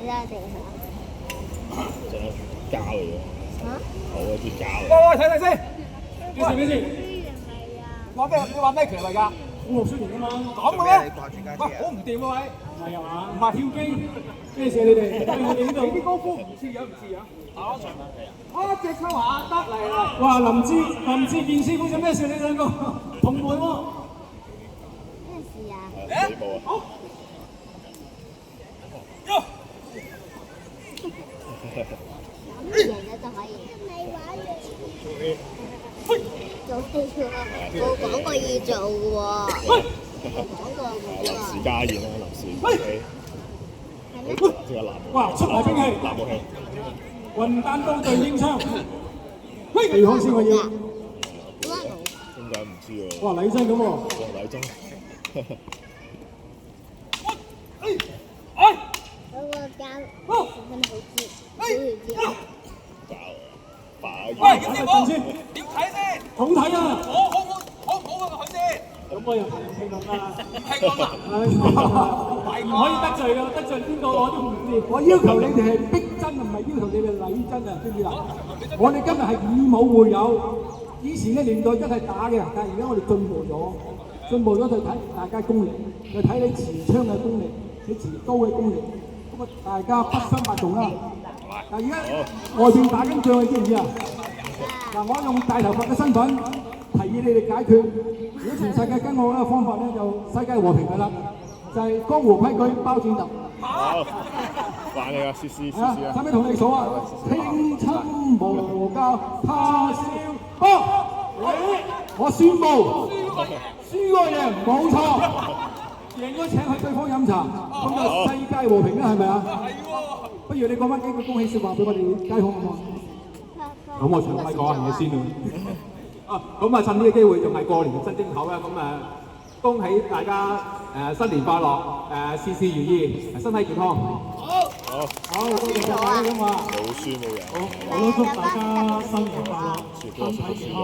一定係。仲有膠嚟嘅。嚇？好啊，啲膠。喂，睇睇先，幾時幾時？係啊。你話咩拳嚟㗎？武術嚟㗎嘛？咁嘅咩？喂，好唔掂喎，喂！唔係啊嘛？唔係跳機，咩事啊你哋？我哋呢度你啲功夫唔似樣唔似樣？啊！隻抽下得嚟啦！哇！林志健師傅做咩事？你兩個同門喎？咩事啊？死冇啊！好。諗贏咗就可以。你玩完。做戲喎，冇講過要做嘅喎。講過臨嘅時加演啦，臨時武器。係咩？即係藍。哇！出埋兵器，藍武器。雲丹刀對英槍。避開先我要。點解唔知喎？哇！禮真咁喎。黃禮中。嗰個膠十分好知，好知。膠啊！喂，叫師傅，點睇先？好睇啊！好唔好啊？佢先。咁我又唔評論啦。唔係我啊！唔可以得罪㗎，得罪邊個我都唔知。我要求你哋係逼真，唔係要求你哋禮真啊，知唔知啊？我哋今日係以武會友，以前嘅年代真係打嘅，但係而家我哋進步咗去睇大家功力，去睇你持槍嘅功力，你持刀嘅功力，咁啊大家不相伯仲啦。但而家外邊打緊仗，你知唔知啊？嗱，我用大頭髮嘅身份提議你哋解決。如果全世界跟我嘅方法咧，就世界和平㗎啦，就係江湖規矩包剪揼。好，玩你啊！試啊！啊！使唔使同你數啊？青春無教，他朝幫。我宣佈，輸嗰人冇錯，贏咗請去對方飲茶，咁就世界和平啦，係咪啊？係喎。不如你講翻幾句恭喜説話俾我哋街坊好唔好？咁我長咪講下嘢先啦。啊，咁啊趁呢個機會仲係過年新正頭啦，咁恭喜大家新年快樂，事事如意，身體健康。好，多謝大家咁啊！冇輸冇贏。好，我都祝大家新年快樂，全部身體健康，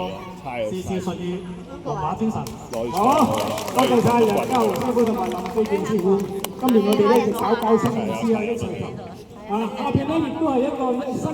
事事順意，龍馬精神。好，多謝晒楊家豪師傅同埋林飛健師傅。今年我哋咧亦搞新意思啊，一齊做。啊，下邊咧亦都係一個新。